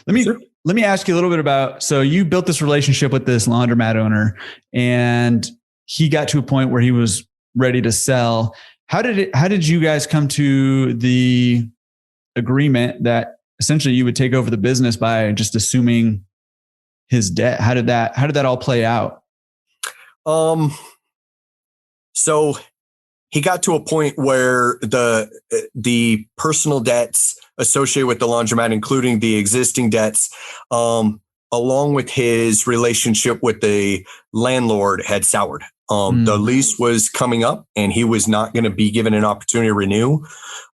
Let me ask you a little bit about, so you built this relationship with this laundromat owner and he got to a point where he was ready to sell. How did you guys come to the agreement that essentially you would take over the business by just assuming his debt? How did that all play out? So he got to a point where the personal debts associated with the laundromat, including the existing debts, along with his relationship with the landlord, had soured. The lease was coming up and he was not going to be given an opportunity to renew.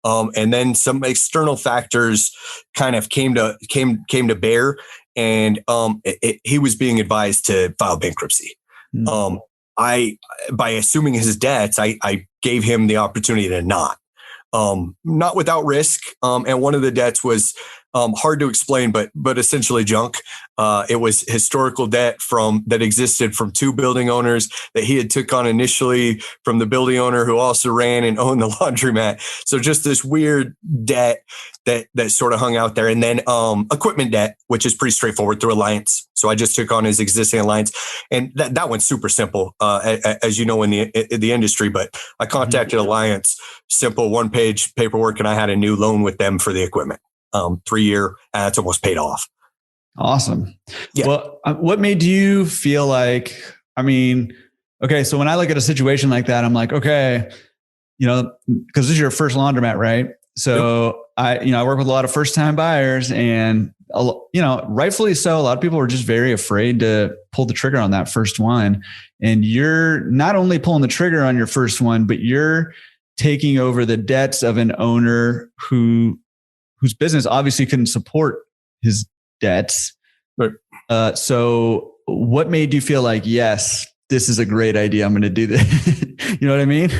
And then some external factors kind of came to bear, and he was being advised to file bankruptcy. By assuming his debts, I gave him the opportunity to not without risk. And one of the debts was hard to explain, but essentially junk. It was historical debt that existed from two building owners that he had took on initially from the building owner who also ran and owned the laundromat. So just this weird debt that sort of hung out there. And then equipment debt, which is pretty straightforward through Alliance. So I just took on his existing Alliance, and that one's super simple, as you know, in the industry. But I contacted Alliance, simple 1-page paperwork, and I had a new loan with them for the equipment. 3-year, and it's almost paid off. Awesome. Yeah. Well, what made you feel like, okay, so when I look at a situation like that, I'm like, okay, because this is your first laundromat, right? So yep. I work with a lot of first-time buyers, and rightfully so, a lot of people are just very afraid to pull the trigger on that first one. And you're not only pulling the trigger on your first one, but you're taking over the debts of an owner whose business obviously couldn't support his debts. Right. So what made you feel like, yes, this is a great idea, I'm going to do this? You know what I mean?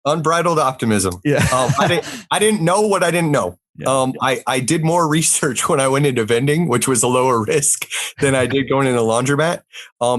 Unbridled optimism. Yeah. I didn't know what I didn't know. Yeah. I did more research when I went into vending, which was a lower risk than I did going into laundromat.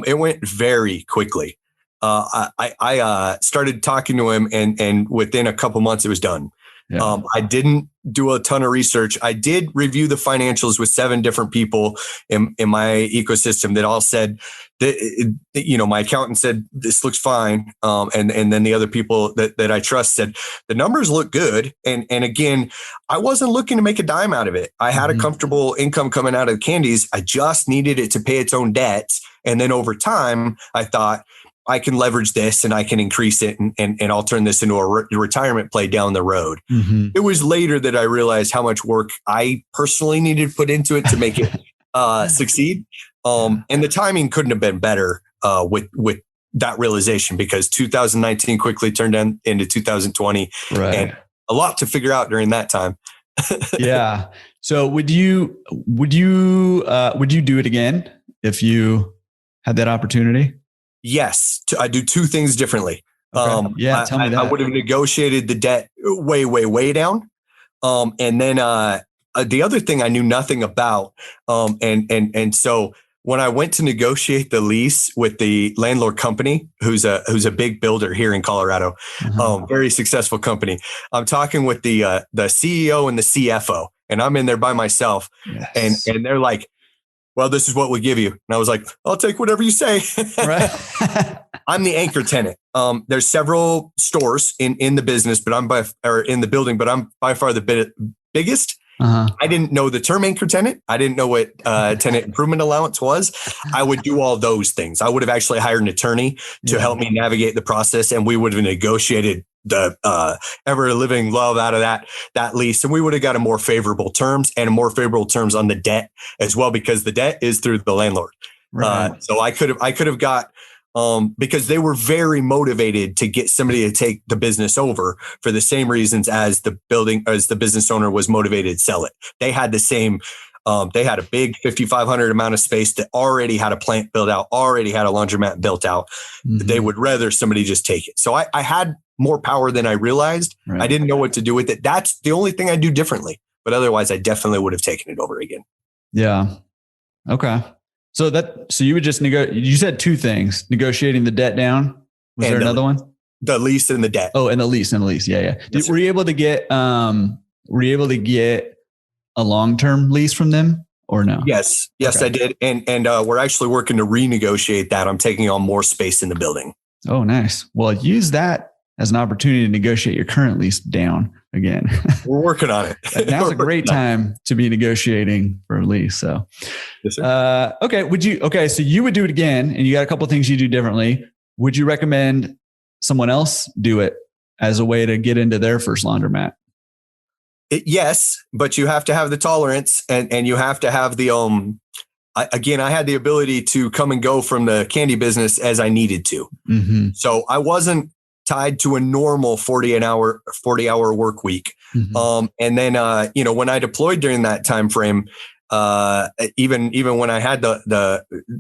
It went very quickly. I started talking to him, and within a couple months it was done. Yeah. I didn't do a ton of research. I did review the financials with 7 different people in my ecosystem that all said that, my accountant said, this looks fine. And then the other people that I trust said, the numbers look good. And again, I wasn't looking to make a dime out of it. I had a comfortable income coming out of the candies. I just needed it to pay its own debts. And then over time, I thought, I can leverage this and I can increase it and I'll turn this into a retirement play down the road. Mm-hmm. It was later that I realized how much work I personally needed to put into it to make it succeed. And the timing couldn't have been better with that realization, because 2019 quickly turned into 2020, right. And a lot to figure out during that time. Yeah. So would you do it again if you had that opportunity? Yes, I do 2 things differently. Okay. Tell me that. I would have negotiated the debt way, way, way down. And then the other thing I knew nothing about. And so when I went to negotiate the lease with the landlord company, who's a big builder here in Colorado, very successful company, I'm talking with the CEO and the CFO, and I'm in there by myself, yes. and they're like, well, this is what we give you. And I was like, I'll take whatever you say. Right. I'm the anchor tenant. There's several stores in the business, but in the building, but I'm by far the biggest. I didn't know the term anchor tenant. I didn't know what tenant improvement allowance was. I would do all those things. I would have actually hired an attorney to help me navigate the process, and we would have negotiated the ever living love out of that lease, and we would have got a more favorable terms on the debt as well, because the debt is through the landlord. Right. So I could have got because they were very motivated to get somebody to take the business over for the same reasons as the business owner was motivated to sell it. They had the same. They had a big 5,500 amount of space that already had a plant built out, already had a laundromat built out. Mm-hmm. They would rather somebody just take it. So I had more power than I realized. Right. I didn't know what to do with it. That's the only thing I do differently. But otherwise, I definitely would have taken it over again. Yeah. Okay. So you would just you said 2 things: negotiating the debt down. Was there another one? The lease and the debt. Oh, and the lease. Yeah. Were you able to get a long-term lease from them? or no? Yes, Okay. I did. And we're actually working to renegotiate that. I'm taking on more space in the building. Oh, nice. Well, use that as an opportunity to negotiate your current lease down again. We're working on it. Now's a great time to be negotiating for a lease. So, yes, sir. Okay. So you would do it again, and you got a couple of things you do differently. Would you recommend someone else do it as a way to get into their first laundromat? Yes, but you have to have the tolerance, and you have to have the I had the ability to come and go from the candy business as I needed to. Mm-hmm. So I wasn't tied to a normal 40-hour work week. Mm-hmm. And then when I deployed during that time frame, even when I had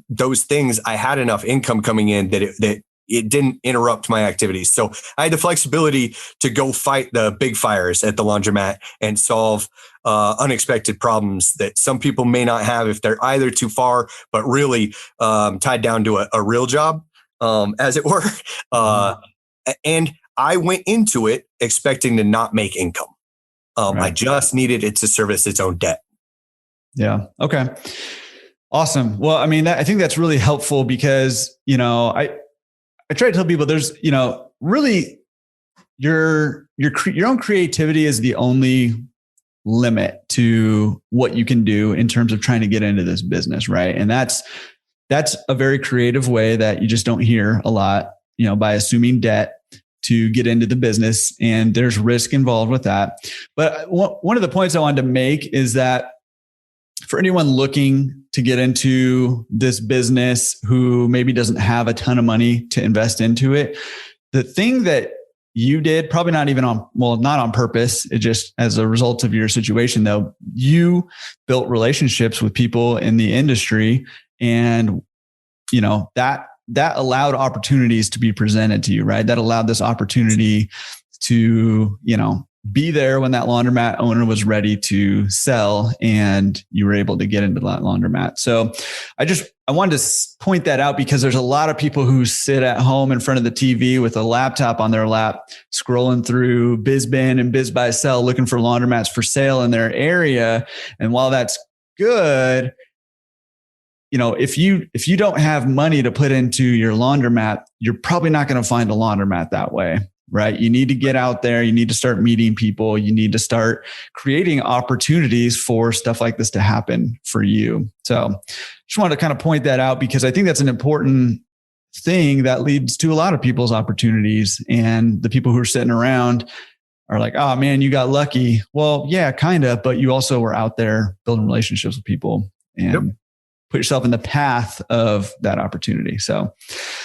those things, I had enough income coming in that it didn't interrupt my activities. So I had the flexibility to go fight the big fires at the laundromat and solve unexpected problems that some people may not have if they're either too far, but really tied down to a real job, as it were. And I went into it expecting to not make income. Right. I just needed it to service its own debt. Yeah. Okay. Awesome. Well, I mean, I think that's really helpful because, I try to tell people there's, really your own creativity is the only limit to what you can do in terms of trying to get into this business. Right. And that's a very creative way that you just don't hear a lot, by assuming debt to get into the business, and there's risk involved with that. But one of the points I wanted to make is that for anyone looking to get into this business who maybe doesn't have a ton of money to invest into it, the thing that you did, probably not on purpose, it just as a result of your situation though, you built relationships with people in the industry, and that allowed opportunities to be presented to you, right? That allowed this opportunity to, be there when that laundromat owner was ready to sell, and you were able to get into that laundromat. So I wanted to point that out because there's a lot of people who sit at home in front of the TV with a laptop on their lap, scrolling through BizBin and BizBuySell, looking for laundromats for sale in their area. And while that's good, if you don't have money to put into your laundromat, you're probably not going to find a laundromat that way. Right? You need to get out there. You need to start meeting people. You need to start creating opportunities for stuff like this to happen for you. So just wanted to kind of point that out because I think that's an important thing that leads to a lot of people's opportunities. And the people who are sitting around are like, oh man, you got lucky. Well, yeah, kind of, but you also were out there building relationships with people and put yourself in the path of that opportunity. So